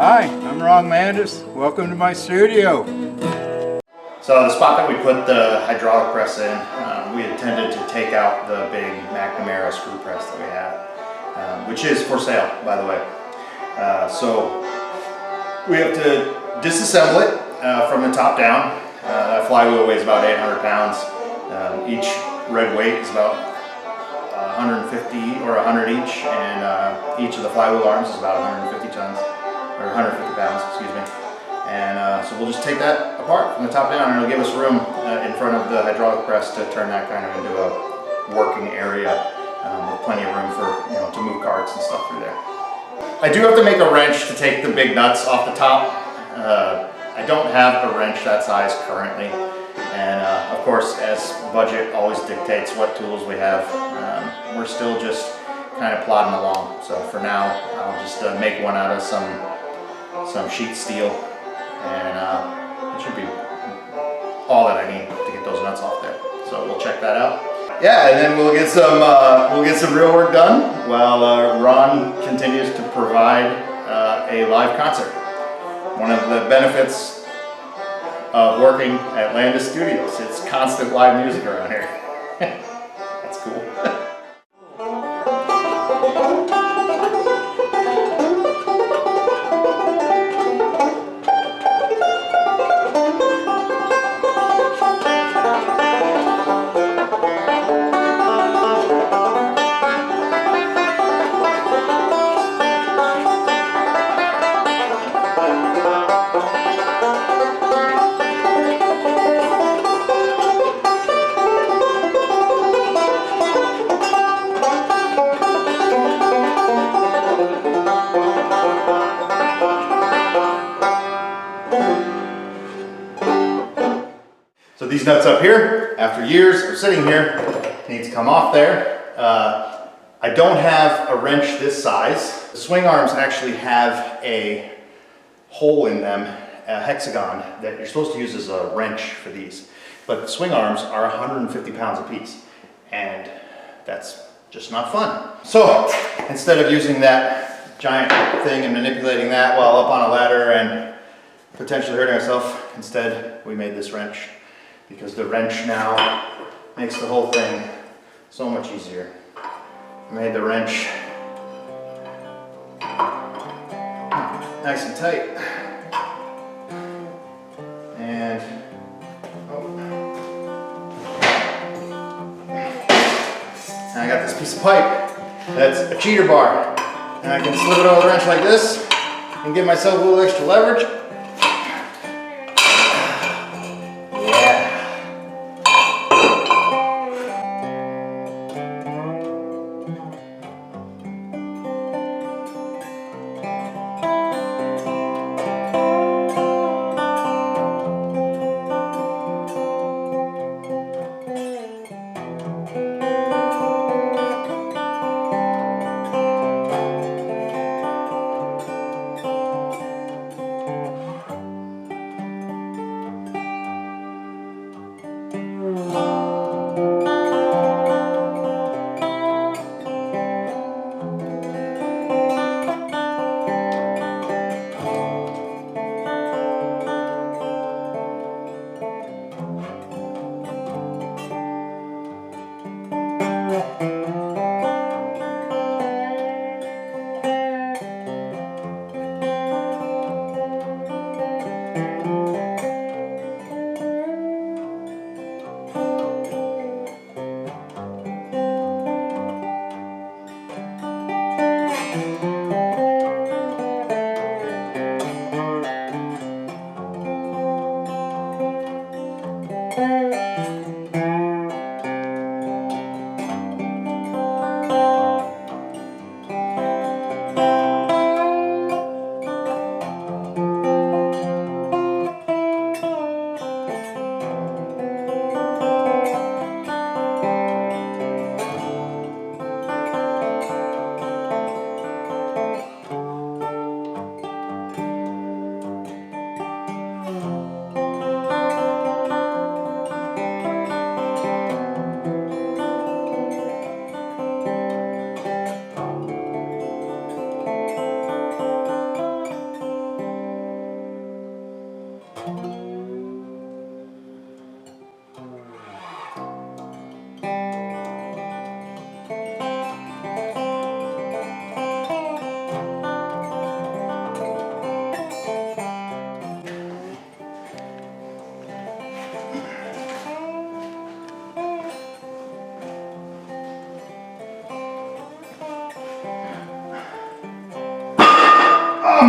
Hi, I'm Ron Landis. Welcome to my studio. So the spot that we put the hydraulic press in, we intended to take out the big McNamara screw press that we have, which is for sale, by the way. So we have to disassemble it from the top down. That flywheel weighs about 800 pounds. Each red weight is about 150 or 100 each, and each of the flywheel arms is about 150 tons, or 150 pounds, excuse me. And so we'll just take that apart from the top down, and it'll give us room in front of the hydraulic press to turn that kind of into a working area with plenty of room for, to move carts and stuff through there. I do have to make a wrench to take the big nuts off the top. I don't have a wrench that size currently, and of course, as budget always dictates what tools we have, we're still just kind of plodding along. So for now, I'll just make one out of some sheet steel, and it should be all that I need to get those nuts off there. So we'll check that out. Yeah, and then we'll get some real work done while Ron continues to provide a live concert. One of the benefits of working at Landis Studios, it's constant live music around here. That's cool. So these nuts up here, after years of sitting here, need to come off there. I don't have a wrench this size. The swing arms actually have a hole in them, a hexagon, that you're supposed to use as a wrench for these. But the swing arms are 150 pounds a piece, and that's just not fun. So instead of using that giant thing and manipulating that while up on a ladder and potentially hurting ourselves, instead we made this wrench, because the wrench now makes the whole thing so much easier. I made the wrench nice and tight. And I got this piece of pipe that's a cheater bar, and I can slip it over the wrench like this and give myself a little extra leverage.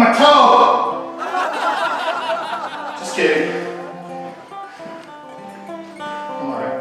my toe! Just kidding. I'm alright.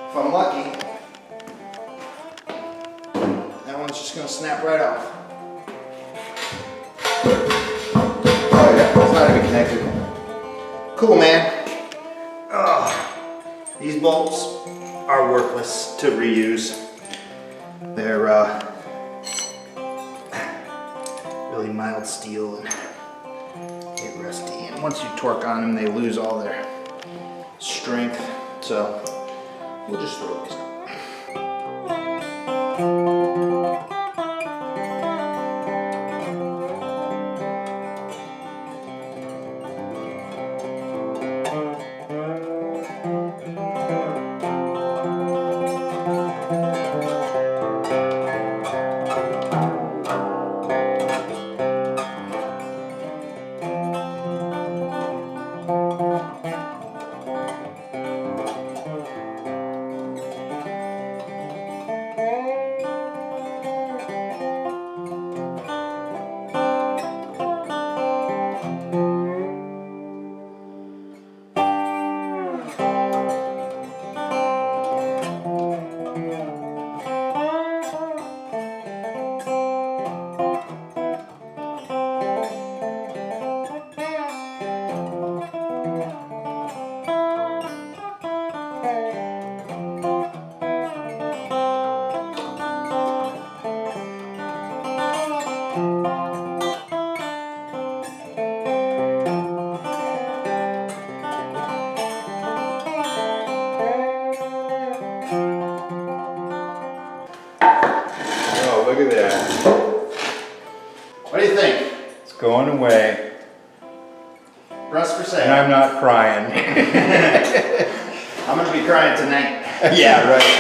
If I'm lucky, that one's just gonna snap right off. Oh yeah, it's not even connected. Cool, man. Oh, these bolts are worthless to reuse. They're really mild steel and get rusty. And once you torque on them, they lose all their strength. So we'll just throw these out. Look at that. What do you think? It's going away. Press for sale. And I'm not crying. I'm gonna be crying tonight. Yeah, right.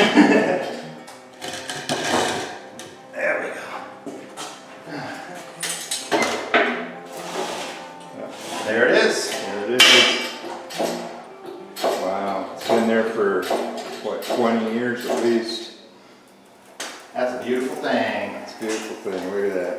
There we go. There it is. There it is. Wow, it's been there for, what, 20 years at least. That's a beautiful thing. It's a beautiful thing, look at that.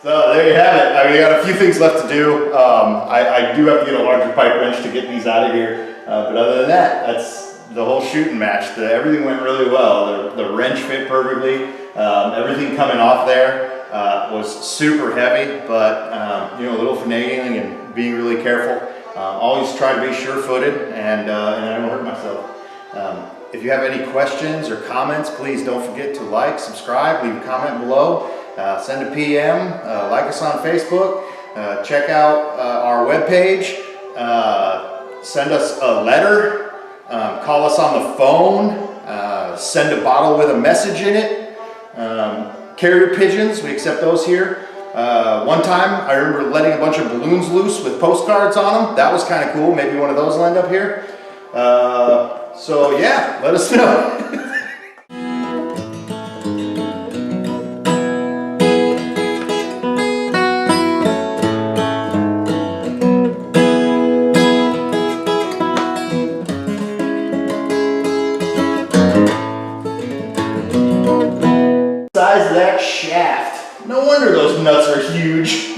So there you have it. We got a few things left to do. I do have to get a larger pipe wrench to get these out of here. But other than that, that's the whole shooting match. Everything went really well. The wrench fit perfectly. Everything coming off there was super heavy, but you know, a little finagling and being really careful. Always try to be sure-footed and I don't hurt myself. If you have any questions or comments, please don't forget to like, subscribe, leave a comment below, send a PM, like us on Facebook, check out our webpage, send us a letter, call us on the phone, send a bottle with a message in it, carrier pigeons, we accept those here. One time I remember letting a bunch of balloons loose with postcards on them. That was kind of cool. Maybe one of those will end up here. So yeah, let us know. Size of that shaft. No wonder those nuts are huge.